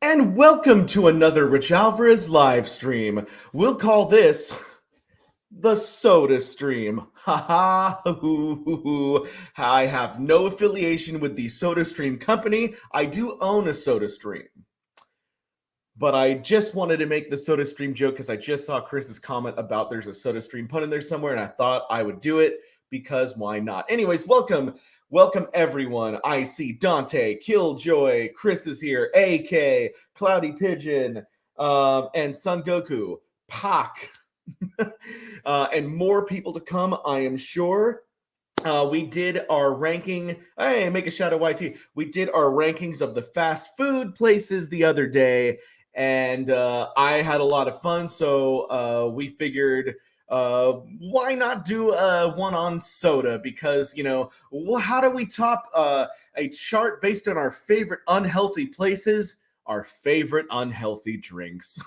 And welcome to another RichAlvarez live stream. We'll call this the Soda Stream. Ha ha, hoo hoo hoo. I have no affiliation with the Soda Stream company. I do own a Soda Stream. But I just wanted to make the Soda Stream joke because I just saw Chris's comment about there's a Soda Stream pun in there somewhere, and I thought I would do it because why not? Anyways, welcome everyone. I see Dante, Killjoy, Chris is here, AK, Cloudy Pigeon, and Sun Goku, Pak, and more people to come, I am sure. We did our ranking. Hey, make a shout out YT. We did our rankings of the fast food places the other day, and I had a lot of fun. So we figured, why not do one on soda? Because how do we top a chart based on our favorite unhealthy places, our favorite unhealthy drinks?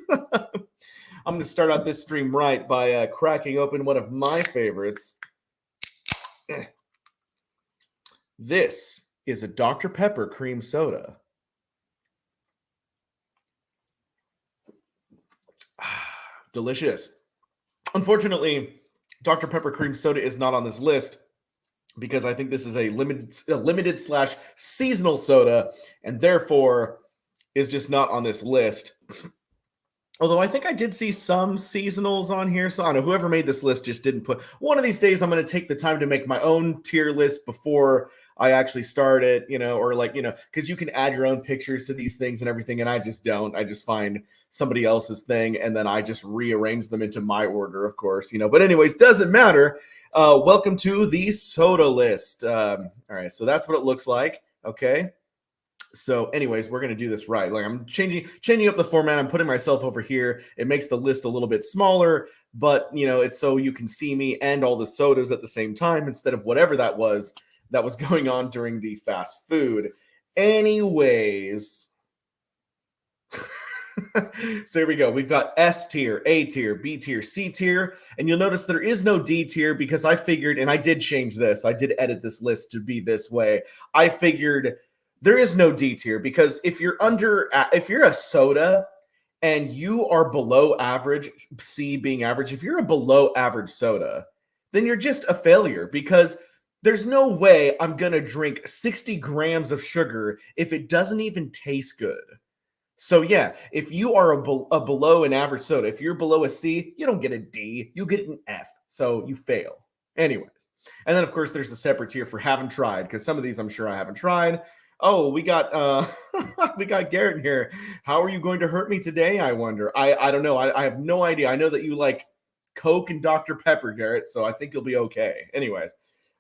I'm going to start out this stream right by cracking open one of my favorites. This is a Dr. Pepper cream soda. Delicious. Unfortunately, Dr. Pepper cream soda is not on this list because I think this is a limited slash seasonal soda and therefore is just not on this list. Although I think I did see some seasonals on here. So I don't know, whoever made this list just didn't put. One of these days I'm going to take the time to make my own tier list before I actually start it, or because you can add your own pictures to these things and everything. And I just don't. I just find somebody else's thing and then I just rearrange them into my order, of course, But anyways, doesn't matter. Welcome to the soda list. All right. So that's what it looks like. Okay. So anyways, we're going to do this right. Like I'm changing up the format. I'm putting myself over here. It makes the list a little bit smaller, but it's so you can see me and all the sodas at the same time instead of whatever that was going on during the fast food. Anyways, so here we go. We've got S tier, A tier, B tier, C tier, and you'll notice there is no D tier because I figured, and I did change this. I did edit this list to be this way. I figured there is no D tier because if you're a soda and you are below average, C being average, if you're a below average soda, then you're just a failure because there's no way I'm going to drink 60 grams of sugar if it doesn't even taste good. So yeah, if you are a below an average soda, if you're below a C, you don't get a D, you get an F. So you fail. Anyways. And then of course there's a separate tier for haven't tried because some of these I'm sure I haven't tried. Oh, we got we got Garrett here. How are you going to hurt me today? I wonder. I don't know. I have no idea. I know that you like Coke and Dr. Pepper, Garrett, so I think you'll be okay. Anyways,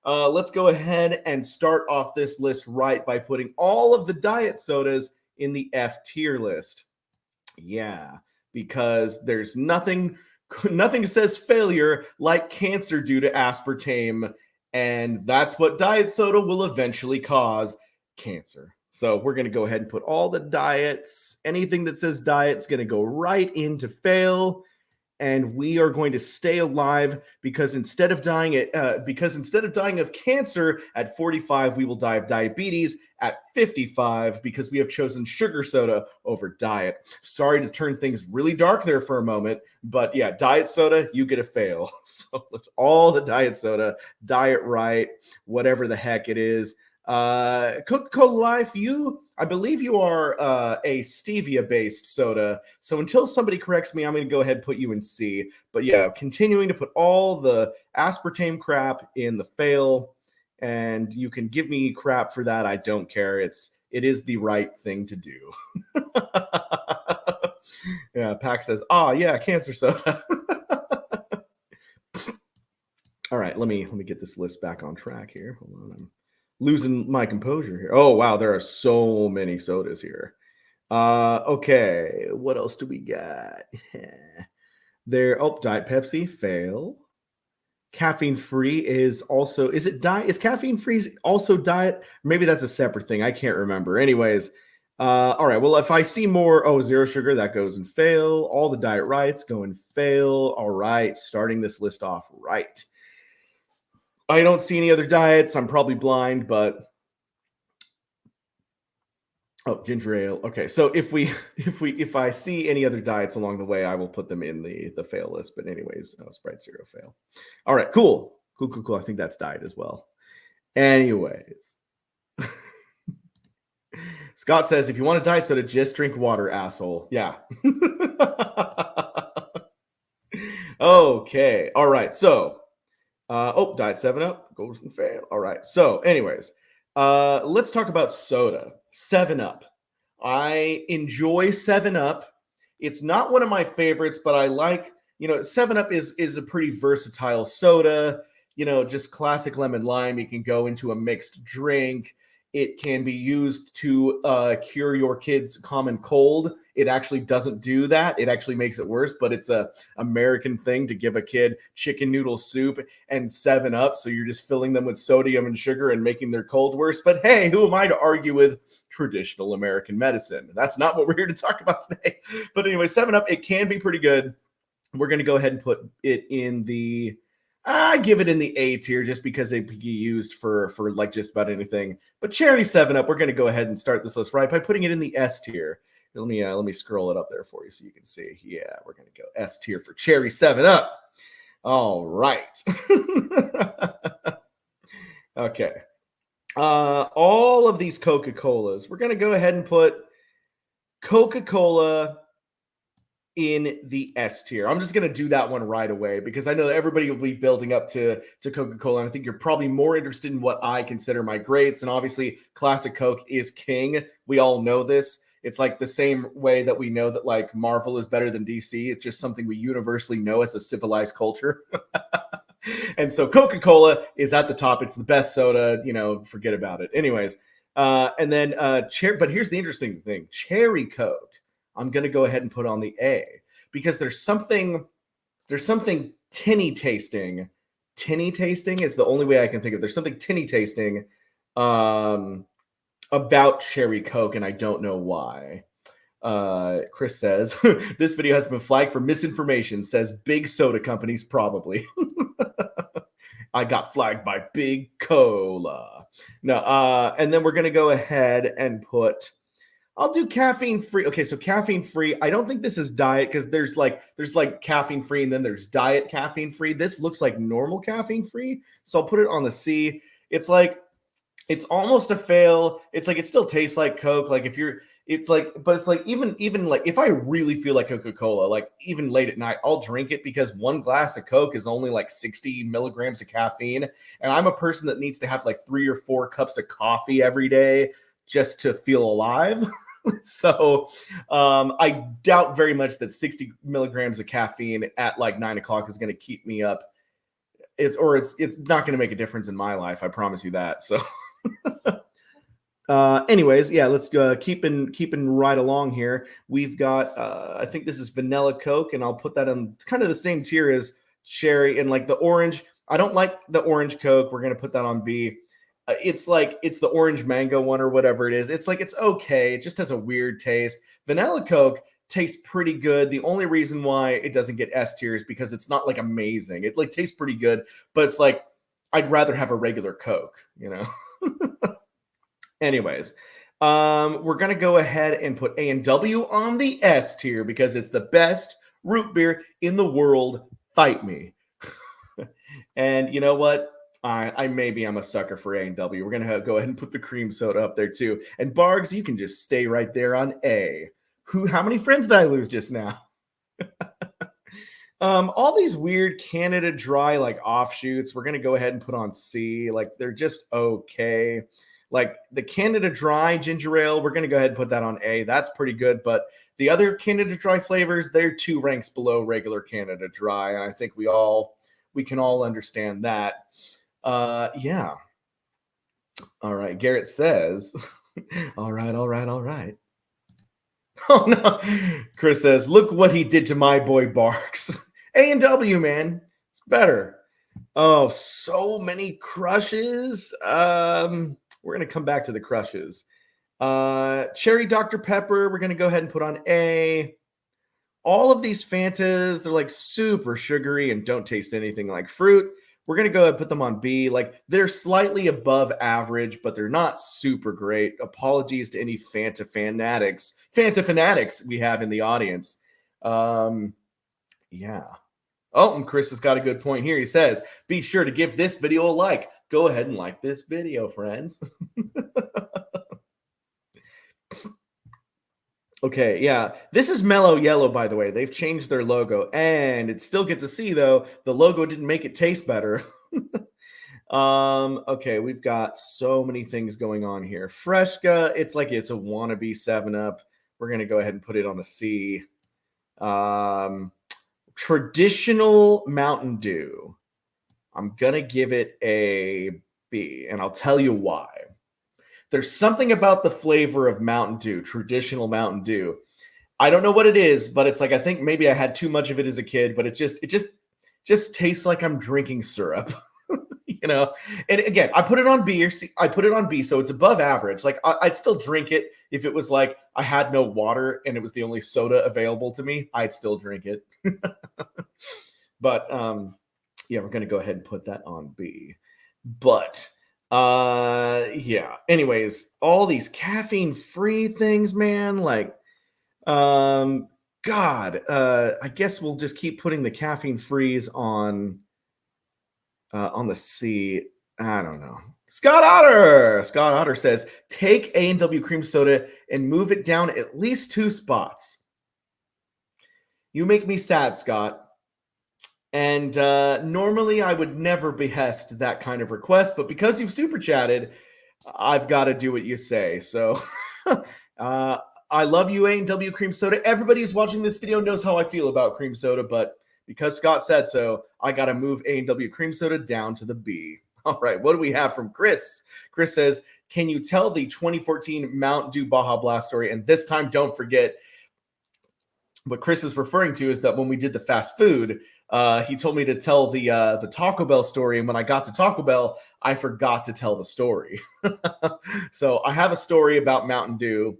let's go ahead and start off this list right by putting all of the diet sodas in the F tier list. Yeah, because there's nothing says failure like cancer due to aspartame, and that's what diet soda will eventually cause. Cancer. So we're going to go ahead and put all the diets, anything that says diet's going to go right into fail, and we are going to stay alive because instead of dying of cancer at 45, we will die of diabetes at 55 because we have chosen sugar soda over diet. Sorry to turn things really dark there for a moment, but yeah, diet soda, you get a fail. So let's all the diet soda, diet right, whatever the heck it is. Coca-Cola Life, I believe you are a stevia-based soda. So until somebody corrects me, I'm going to go ahead and put you in C. But yeah, continuing to put all the aspartame crap in the fail, and you can give me crap for that. I don't care. It is the right thing to do. Yeah, Pac says, yeah, cancer soda. All right, let me get this list back on track here. Hold on, I'm losing my composure here. Oh, wow, there are so many sodas here. Okay, what else do we got? Diet Pepsi, fail. Caffeine free is also, is caffeine free also diet? Maybe that's a separate thing. I can't remember. Anyways, all right, well, if I see more, zero sugar, that goes in fail. All the diet rights go in fail. All right, starting this list off right. I don't see any other diets. I'm probably blind, but Oh, ginger ale. Okay, so if I see any other diets along the way, I will put them in the fail list. But anyways, Sprite Zero fail. All right, cool, cool, cool, cool. I think that's diet as well. Anyways, Scott says if you want a diet soda, just drink water, asshole. Yeah. Okay. All right. So, diet 7-Up goes and fail. All right. So, anyways, let's talk about soda. 7-Up. I enjoy 7-Up. It's not one of my favorites, but I like, 7-Up is a pretty versatile soda. Just classic lemon lime. You can go into a mixed drink. It can be used to cure your kid's common cold. It actually doesn't do that. It actually makes it worse, but it's a American thing to give a kid chicken noodle soup and 7-Up. So you're just filling them with sodium and sugar and making their cold worse. But hey, who am I to argue with traditional American medicine? That's not what we're here to talk about today. But anyway, 7-Up, it can be pretty good. We're going to go ahead and put it in the I give it in the A tier just because it can be used for like just about anything. But cherry 7-Up, we're going to go ahead and start this list right by putting it in the S tier. Let me scroll it up there for you so you can see. Yeah, we're going to go S tier for cherry 7-Up. All right. Okay. All of these Coca-Colas, we're going to go ahead and put Coca-Cola in the S tier. I'm just going to do that one right away because I know that everybody will be building up to Coca-Cola. And I think you're probably more interested in what I consider my grades. And obviously, Classic Coke is king. We all know this. It's like the same way that we know that like Marvel is better than DC. It's just something we universally know as a civilized culture. And so Coca-Cola is at the top. It's the best soda, forget about it. Anyways, and then but here's the interesting thing. Cherry Coke, I'm going to go ahead and put on the A because there's something tinny tasting. Tinny tasting is the only way I can think of. There's something tinny tasting about Cherry Coke, and I don't know why. Chris says, this video has been flagged for misinformation, says big soda companies probably. I got flagged by Big Cola. No, and then we're going to go ahead and put, I'll do caffeine free. Okay, so caffeine free. I don't think this is diet because there's like caffeine free and then there's diet caffeine free. This looks like normal caffeine free. So I'll put it on the C. It's like, it's almost a fail. It's like, it still tastes like Coke. Like if you're, it's like, but it's like, even like if I really feel like Coca-Cola, like even late at night, I'll drink it because one glass of Coke is only like 60 milligrams of caffeine. And I'm a person that needs to have like 3 or 4 cups of coffee every day just to feel alive. So I doubt very much that 60 milligrams of caffeine at like 9 o'clock is going to keep me up. It's not going to make a difference in my life. I promise you that. So anyways, yeah, let's keeping right along here. We've got, I think this is vanilla Coke, and I'll put that on kind of the same tier as cherry and like the orange. I don't like the orange Coke. We're going to put that on B. It's the orange mango one or whatever it is. It's like, it's okay. It just has a weird taste. Vanilla Coke tastes pretty good. The only reason why it doesn't get S tier is because it's not like amazing. It like tastes pretty good, but it's like, I'd rather have a regular Coke, Anyways, we're going to go ahead and put A&W on the S tier because it's the best root beer in the world. Fight me. And you know what? I'm a sucker for A&W. We're gonna go ahead and put the cream soda up there too. And Bargs, you can just stay right there on A. How many friends did I lose just now? All these weird Canada Dry like offshoots, we're gonna go ahead and put on C. Like they're just okay. Like the Canada Dry ginger ale, we're gonna go ahead and put that on A. That's pretty good. But the other Canada Dry flavors, they're 2 ranks below regular Canada Dry, and I think we can all understand that. Yeah. All right. Garrett says, all right. Oh no. Chris says, look what he did to my boy Barks. A&W, man. It's better. Oh, so many crushes. We're gonna come back to the crushes. Cherry Dr. Pepper, we're gonna go ahead and put on A. All of these Fantas, they're like super sugary and don't taste anything like fruit. We're going to go ahead and put them on B. Like, they're slightly above average, but they're not super great. Apologies to any Fanta fanatics we have in the audience. Yeah. Oh, and Chris has got a good point here. He says, be sure to give this video a like. Go ahead and like this video, friends. Okay, yeah. This is Mellow Yellow, by the way. They've changed their logo, and it still gets a C, though. The logo didn't make it taste better. Okay, we've got so many things going on here. Freshka, it's like it's a wannabe 7-Up. We're going to go ahead and put it on the C. Traditional Mountain Dew. I'm going to give it a B, and I'll tell you why. There's something about the flavor of Mountain Dew, traditional Mountain Dew. I don't know what it is, but it's like, I think maybe I had too much of it as a kid, but it just tastes like I'm drinking syrup. You know, and again, I put it on B or C. I put it on B, so it's above average. Like, I'd still drink it if it was like I had no water and it was the only soda available to me. I'd still drink it. But yeah, we're gonna go ahead and put that on B. But yeah. Anyways, all these caffeine-free things, man. Like, God, I guess we'll just keep putting the caffeine-frees on the C. I don't know. Scott Otter says, take A&W cream soda and move it down at least 2 spots. You make me sad, Scott. And normally I would never behest that kind of request, but because you've super chatted, I've got to do what you say. So I love you, A&W cream soda. Everybody who's watching this video knows how I feel about cream soda, but because Scott said so, I got to move A&W cream soda down to the B. All right, what do we have from Chris? Chris says, can you tell the 2014 Mountain Dew Baja Blast story? And this time, don't forget, what Chris is referring to is that when we did the fast food, he told me to tell the Taco Bell story, and when I got to Taco Bell, I forgot to tell the story. So I have a story about Mountain Dew,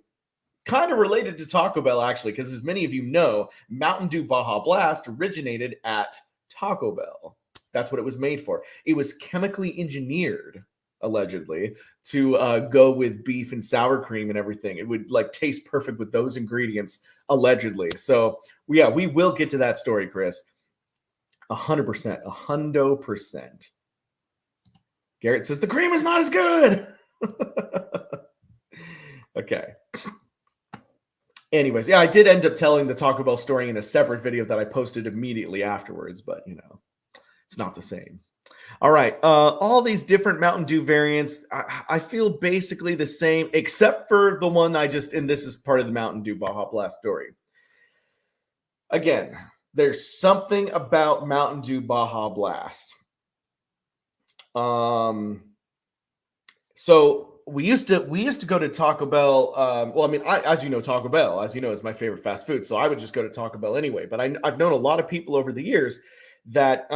kind of related to Taco Bell, actually, because as many of you know, Mountain Dew Baja Blast originated at Taco Bell. That's what it was made for. It was chemically engineered, allegedly, to go with beef and sour cream and everything. It would like taste perfect with those ingredients, allegedly. So yeah, we will get to that story, Chris. 100%, 100%. Garrett says the cream is not as good. Okay. Anyways, yeah, I did end up telling the Taco Bell story in a separate video that I posted immediately afterwards, but you know, it's not the same. All right, all these different Mountain Dew variants, I feel basically the same, except for the one and this is part of the Mountain Dew Baja Blast story. Again, there's something about Mountain Dew Baja Blast. So we used to go to Taco Bell. Well, I mean, as you know, Taco Bell, as you know, is my favorite fast food. So I would just go to Taco Bell anyway. But I've known a lot of people over the years that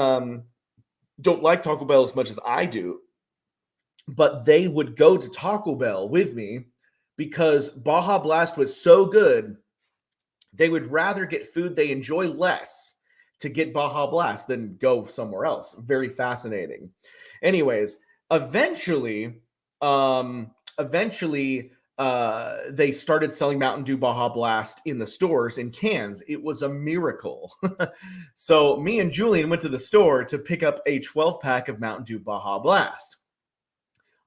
don't like Taco Bell as much as I do, but they would go to Taco Bell with me because Baja Blast was so good. They would rather get food they enjoy less to get Baja Blast than go somewhere else. Very fascinating. Anyways, eventually, they started selling Mountain Dew Baja Blast in the stores in cans. It was a miracle. So me and Julian went to the store to pick up a 12-pack of Mountain Dew Baja Blast.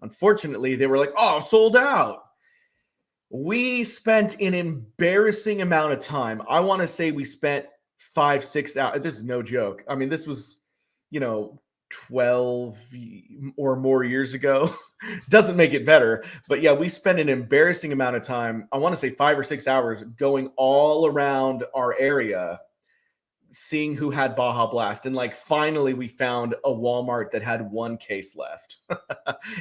Unfortunately, they were like, oh, sold out. We spent an embarrassing amount of time. I want to say we spent 5-6 hours. This is no joke. I mean, this was, 12 or more years ago. Doesn't make it better. But yeah, we spent an embarrassing amount of time. I want to say 5 or 6 hours going all around our area, seeing who had Baja Blast. And like finally we found a Walmart that had 1 case left.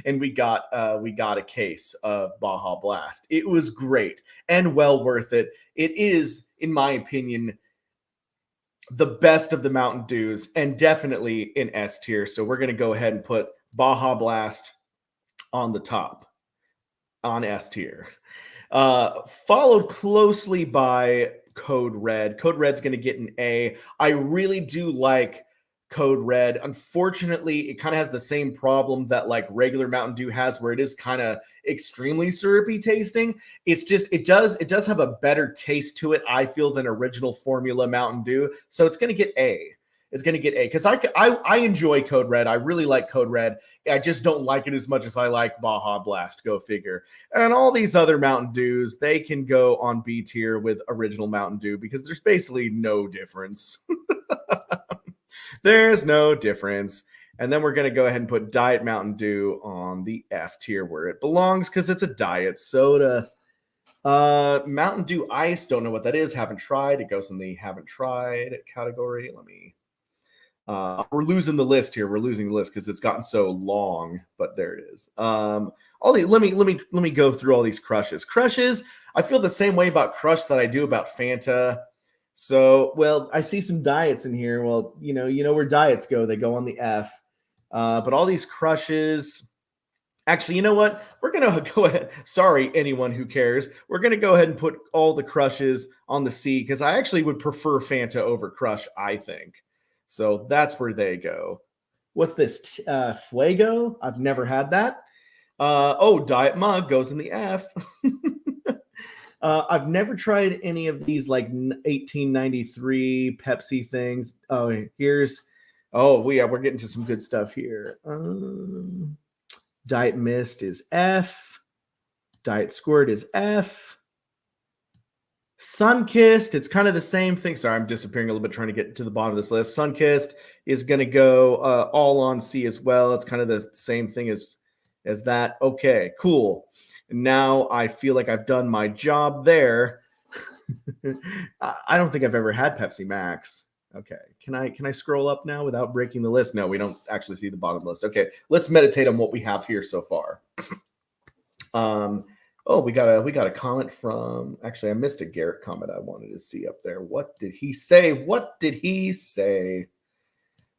And we got a case of Baja Blast. It was great and well worth it. It is, in my opinion, the best of the Mountain Dews and definitely in S tier. So we're going to go ahead and put Baja Blast on the top on S tier. Followed closely by Code Red. Code Red's going to get an A. I really do like Code Red. Unfortunately, it kind of has the same problem that like regular Mountain Dew has, where it is kind of extremely syrupy tasting. It's just it does have a better taste to it, I feel, than original formula Mountain Dew. So it's going to get A. It's going to get A because I enjoy Code Red. I really like Code Red. I just don't like it as much as I like Baja Blast. Go figure. And all these other Mountain Dews, they can go on B tier with original Mountain Dew because there's basically no difference. There's no difference. And then we're going to go ahead and put Diet Mountain Dew on the F tier where it belongs because it's a diet soda. Mountain Dew Ice, don't know what that is. Haven't tried. It goes in the haven't tried category. Let me. We're losing the list here. We're losing the list because it's gotten so long. But there it is. Let me go through all these crushes. Crushes. I feel the same way about Crush that I do about Fanta. So, well, I see some diets in here. Well, you know where diets go. They go on the F. But all these crushes. Actually, you know what? We're going to go ahead. Sorry, anyone who cares. We're going to go ahead and put all the crushes on the C because I actually would prefer Fanta over Crush, I think. So that's where they go. What's this? Fuego? I've never had that. Diet Mug goes in the F. I've never tried any of these like 1893 Pepsi things. We're getting to some good stuff here. Diet Mist is F. Diet Squirt is F. Sunkist, it's kind of the same thing. Sorry, I'm disappearing a little bit trying to get to the bottom of this list. Sunkist is going to go all on C as well. It's kind of the same thing as that. Okay, cool. Now I feel like I've done my job there. I don't think I've ever had Pepsi Max. Okay, can I scroll up now without breaking the list? No, we don't actually see the bottom of the list. Okay, let's meditate on what we have here so far. We got a comment from. Actually, I missed a Garrett comment I wanted to see up there. What did he say?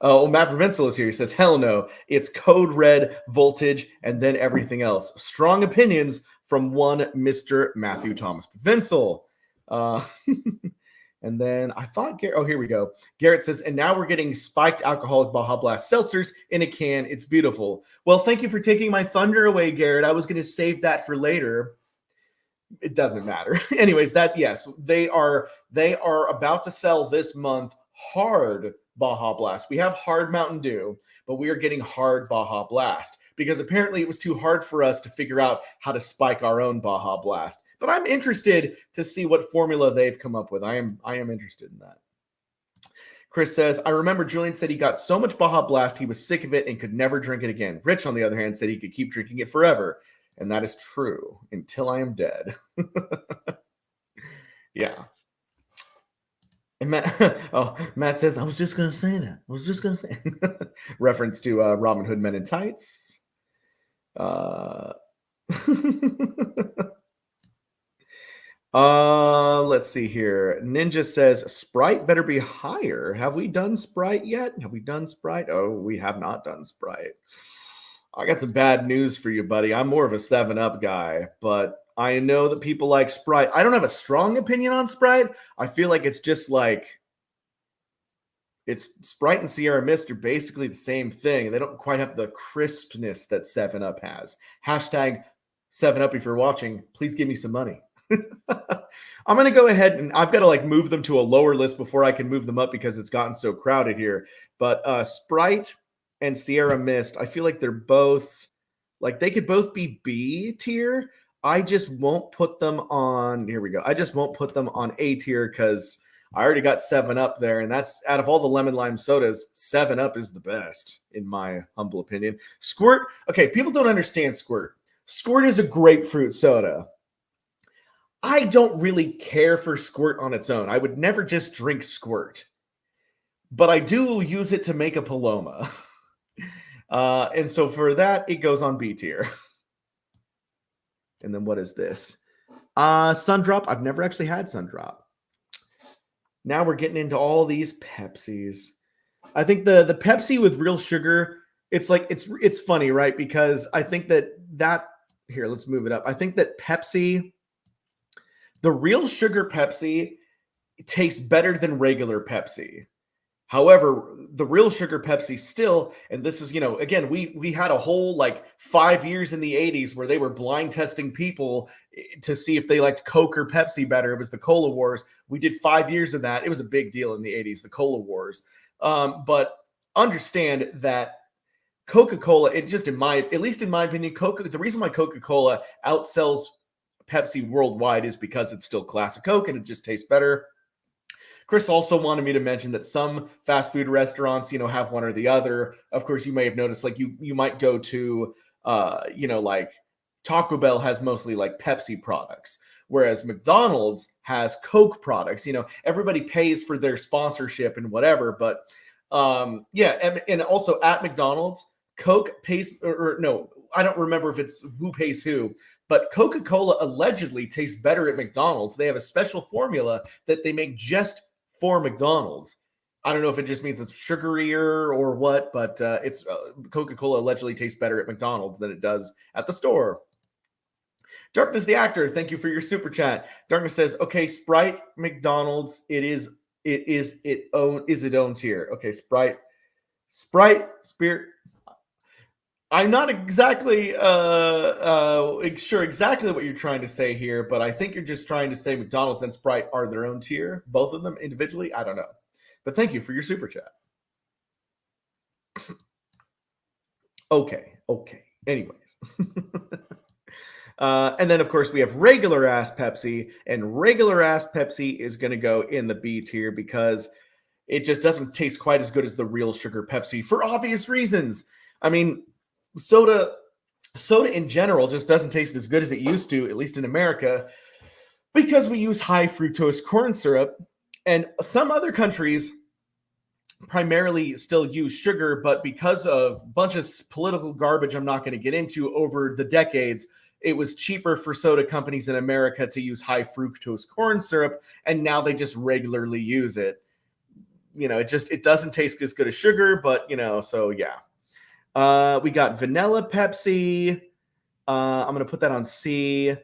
Oh, Matt Provincial is here. He says, hell no. It's Code Red, Voltage, and then everything else. Strong opinions from one Mr. Matthew Thomas Provincial. And then I thought, here we go. Garrett says, and now we're getting spiked alcoholic Baja Blast seltzers in a can. It's beautiful. Well, thank you for taking my thunder away, Garrett. I was going to save that for later. It doesn't matter. Anyways, yes, they are about to sell this month hard Baja Blast. We have hard Mountain Dew, but we are getting hard Baja Blast because apparently it was too hard for us to figure out how to spike our own Baja Blast. But I'm interested to see what formula they've come up with. I am interested in that. Chris says, I remember Julian said he got so much Baja Blast he was sick of it and could never drink it again. Rich, on the other hand, said he could keep drinking it forever. And that is true until I am dead. Yeah. And Matt says, I was just going to say that. Reference to Robin Hood Men in Tights. Let's see here. Ninja says, Sprite better be higher. Have we done Sprite yet? Oh, we have not done Sprite. I got some bad news for you, buddy. I'm more of a 7-Up guy, but I know that people like Sprite. I don't have a strong opinion on Sprite. I feel like it's just like Sprite and Sierra Mist are basically the same thing. They don't quite have the crispness that 7-Up has. Hashtag 7-Up if you're watching. Please give me some money. I'm going to go ahead and I've got to move them to a lower list before I can move them up because it's gotten so crowded here. But Sprite and Sierra Mist, I feel like they're both they could both be B tier. I just won't put them on. Here we go. I just won't put them on A tier because I already got 7-Up there, and that's out of all the lemon lime sodas, 7-Up is the best in my humble opinion. Squirt. Okay, people don't understand Squirt. Squirt is a grapefruit soda. I don't really care for Squirt on its own. I would never just drink Squirt, but I do use it to make a Paloma. And so for that, it goes on B tier. And then what is this? Sundrop. I've never actually had Sundrop. Now we're getting into all these Pepsis. I think the Pepsi with real sugar, it's funny, right? Because I think that here, let's move it up. I think that Pepsi, the real sugar Pepsi tastes better than regular Pepsi. However, the real sugar Pepsi still, and this is, again, we had a whole like 5 years in the 80s where they were blind testing people to see if they liked Coke or Pepsi better. It was the Cola Wars. We did 5 years of that. It was a big deal in the 80s, the Cola Wars. But understand that Coca-Cola, it just at least in my opinion, the reason why Coca-Cola outsells Pepsi worldwide is because it's still classic Coke and it just tastes better. Chris also wanted me to mention that some fast food restaurants, have one or the other. Of course, you may have noticed, like you might go to, like Taco Bell has mostly like Pepsi products, whereas McDonald's has Coke products. Everybody pays for their sponsorship and whatever, but yeah, and also at McDonald's, Coke pays, or no, I don't remember if it's who pays who, but Coca-Cola allegedly tastes better at McDonald's. They have a special formula that they make just for McDonald's. I don't know if it just means it's sugarier or what, but it's Coca-Cola allegedly tastes better at McDonald's than it does at the store. Darkness the Actor, thank you for your super chat. Darkness says, okay, Sprite, McDonald's, is its own tier. Okay, Sprite, Spirit. I'm not exactly sure exactly what you're trying to say here, but I think you're just trying to say McDonald's and Sprite are their own tier, both of them individually. I don't know, but thank you for your super chat. Okay. Anyways. And then, of course, we have regular ass Pepsi, and regular ass Pepsi is going to go in the B tier because it just doesn't taste quite as good as the real sugar Pepsi for obvious reasons. I mean, soda in general just doesn't taste as good as it used to, at least in America, because we use high fructose corn syrup, and some other countries primarily still use sugar, but because of a bunch of political garbage I'm not going to get into over the decades, it was cheaper for soda companies in America to use high fructose corn syrup, and now they just regularly use it. It doesn't taste as good as sugar, but so yeah. We got vanilla Pepsi. I'm going to put that on C.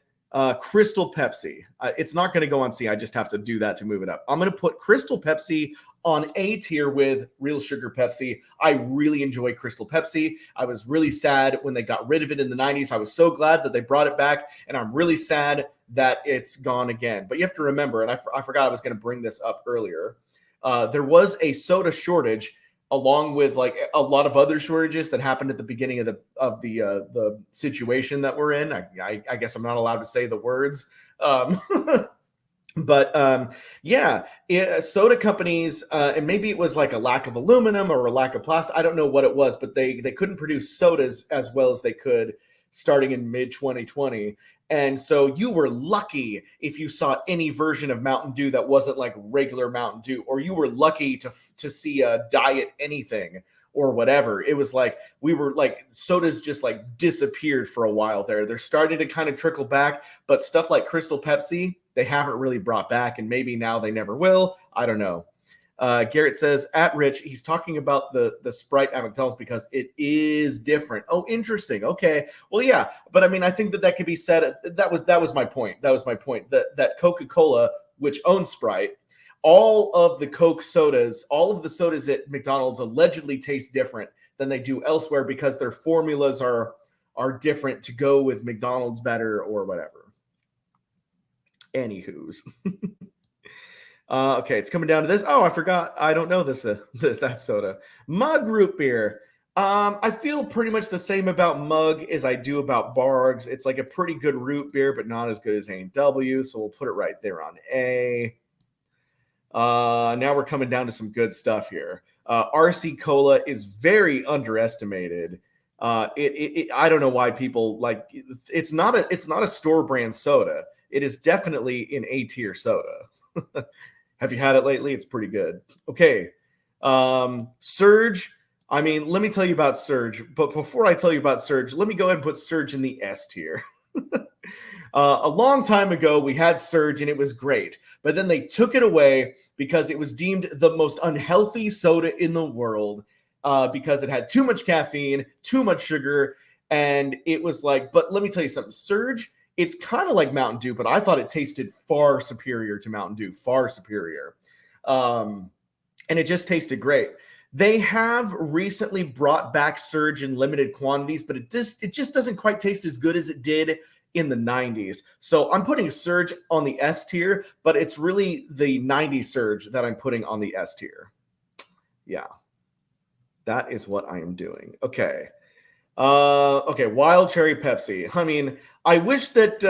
Crystal Pepsi. It's not going to go on C. I just have to do that to move it up. I'm going to put Crystal Pepsi on A tier with real sugar Pepsi. I really enjoy Crystal Pepsi. I was really sad when they got rid of it in the 90s. I was so glad that they brought it back, and I'm really sad that it's gone again. But you have to remember, and I forgot I was going to bring this up earlier, there was a soda shortage along with like a lot of other shortages that happened at the beginning of the situation that we're in. I guess I'm not allowed to say the words. Soda companies, and maybe it was like a lack of aluminum or a lack of plastic. I don't know what it was, but they couldn't produce sodas as well as they could starting in mid 2020. And so you were lucky if you saw any version of Mountain Dew that wasn't like regular Mountain Dew, or you were lucky to see a diet anything or whatever. It was like we were like sodas just like disappeared for a while there. They're starting to kind of trickle back, but stuff like Crystal Pepsi, they haven't really brought back, and maybe now they never will. I don't know. Garrett says, at Rich, he's talking about the Sprite at McDonald's because it is different. Oh, interesting. Okay. Well, yeah. But I mean, I think that could be said. That was my point. That was my point. That Coca-Cola, which owns Sprite, all of the Coke sodas, all of the sodas at McDonald's allegedly taste different than they do elsewhere because their formulas are different to go with McDonald's better or whatever. Anywho's. Okay, it's coming down to this. Oh, I forgot. I don't know that soda. Mug root beer. I feel pretty much the same about Mug as I do about Bargs. It's like a pretty good root beer, but not as good as A&W. So we'll put it right there on A. Now we're coming down to some good stuff here. RC Cola is very underestimated. I don't know why people like. It's not a store brand soda. It is definitely an A tier soda. Have you had it lately? It's pretty good. Okay. Surge. I mean, let me tell you about Surge. But before I tell you about Surge, let me go ahead and put Surge in the S tier. A long time ago, we had Surge and it was great. But then they took it away because it was deemed the most unhealthy soda in the world because it had too much caffeine, too much sugar. And it was like, but let me tell you something. Surge, it's kind of like Mountain Dew, but I thought it tasted far superior to Mountain Dew, far superior. and it just tasted great. They have recently brought back Surge in limited quantities, but it just doesn't quite taste as good as it did in the 90s. So I'm putting Surge on the S tier, but it's really the 90s Surge that I'm putting on the S tier. Yeah. That is what I am doing. Okay. Okay, Wild Cherry Pepsi. I mean, I wish that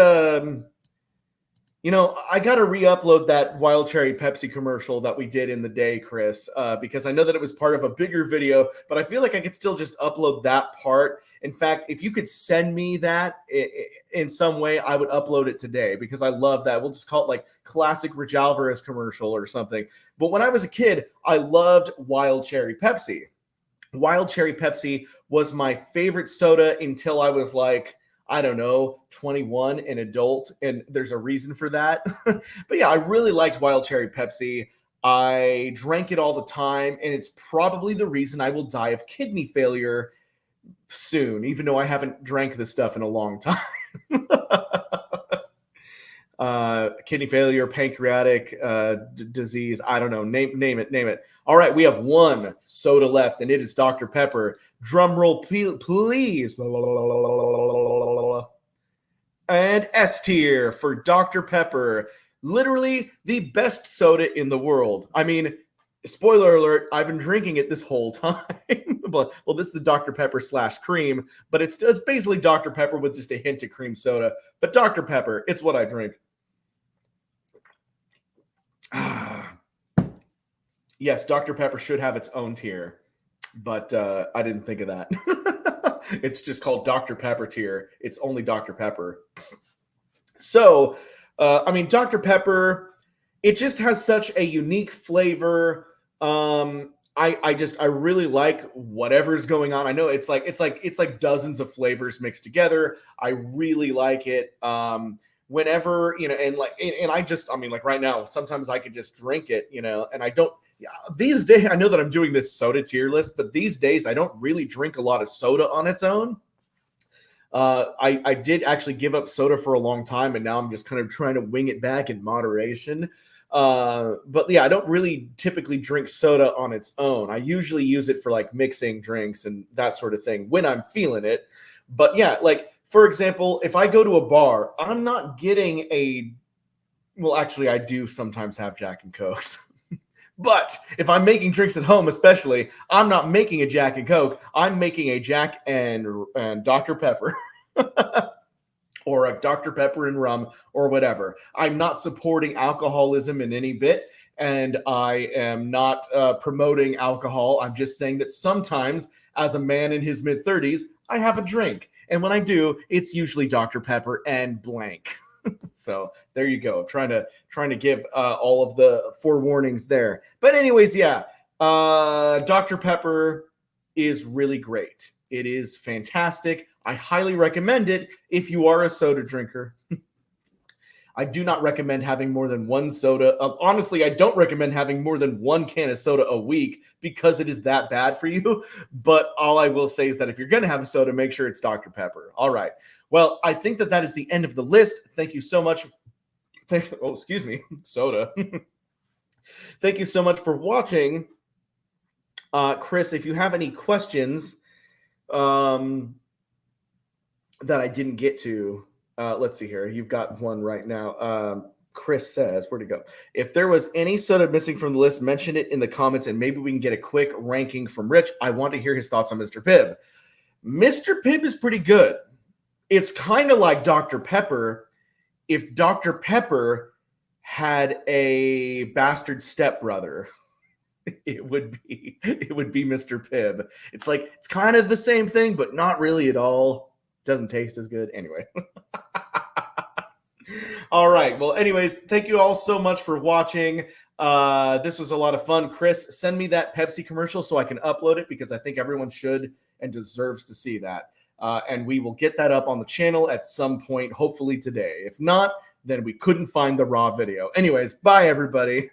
I got to re-upload that Wild Cherry Pepsi commercial that we did in the day, Chris, because I know that it was part of a bigger video, but I feel like I could still just upload that part. In fact, if you could send me that in some way, I would upload it today because I love that. We'll just call it like classic RichAlvarez commercial or something. But when I was a kid, I loved Wild Cherry Pepsi. Wild Cherry Pepsi was my favorite soda until I was like, I don't know, 21, an adult, and there's a reason for that. But yeah, I really liked Wild Cherry Pepsi. I drank it all the time, and it's probably the reason I will die of kidney failure soon, even though I haven't drank this stuff in a long time. Kidney failure, pancreatic disease, I don't know, name it. All right, we have one soda left, and it is Dr. Pepper. Drum roll, please. And S tier for Dr. Pepper. Literally the best soda in the world. I mean, spoiler alert, I've been drinking it this whole time. But well, this is the Dr. Pepper / cream, but it's basically Dr. Pepper with just a hint of cream soda. But Dr. Pepper, it's what I drink. Yes, Dr. Pepper should have its own tier, but I didn't think of that. It's just called Dr. Pepper tier. It's only Dr. Pepper. So, I mean, Dr. Pepper, it just has such a unique flavor. I really like whatever's going on. I know it's like dozens of flavors mixed together. I really like it. Whenever, and I mean, like right now, sometimes I could just drink it, and I don't. These days, I know that I'm doing this soda tier list, but these days I don't really drink a lot of soda on its own. I did actually give up soda for a long time, and now I'm just kind of trying to wing it back in moderation. But yeah, I don't really typically drink soda on its own. I usually use it for like mixing drinks and that sort of thing when I'm feeling it. But yeah, like for example, if I go to a bar, I'm not getting well, actually I do sometimes have Jack and Cokes. But if I'm making drinks at home, especially, I'm not making a Jack and Coke. I'm making a Jack and Dr. Pepper. Or a Dr. Pepper and rum or whatever. I'm not supporting alcoholism in any bit, and I am not promoting alcohol. I'm just saying that sometimes, as a man in his mid-30s, I have a drink. And when I do, it's usually Dr. Pepper and blank. So there you go. Trying to give all of the forewarnings there. But anyways, yeah, Dr. Pepper is really great. It is fantastic. I highly recommend it if you are a soda drinker. I do not recommend having more than one soda. Honestly, I don't recommend having more than one can of soda a week because it is that bad for you. But all I will say is that if you're going to have a soda, make sure it's Dr. Pepper. All right. Well, I think that is the end of the list. Thank you so much. Excuse me. Soda. Thank you so much for watching. Chris, if you have any questions that I didn't get to, let's see here. You've got one right now. Chris says, where'd it go? If there was any soda missing from the list, mention it in the comments and maybe we can get a quick ranking from Rich. I want to hear his thoughts on Mr. Pibb. Mr. Pibb is pretty good. It's kind of like Dr. Pepper if Dr. Pepper had a bastard stepbrother. It would be Mr. Pibb. It's like it's kind of the same thing, but not really at all. Doesn't taste as good. Anyway. All right. Well, anyways, thank you all so much for watching. This was a lot of fun. Chris, send me that Pepsi commercial so I can upload it because I think everyone should and deserves to see that. And we will get that up on the channel at some point, hopefully today. If not, then we couldn't find the raw video. Anyways, bye, everybody.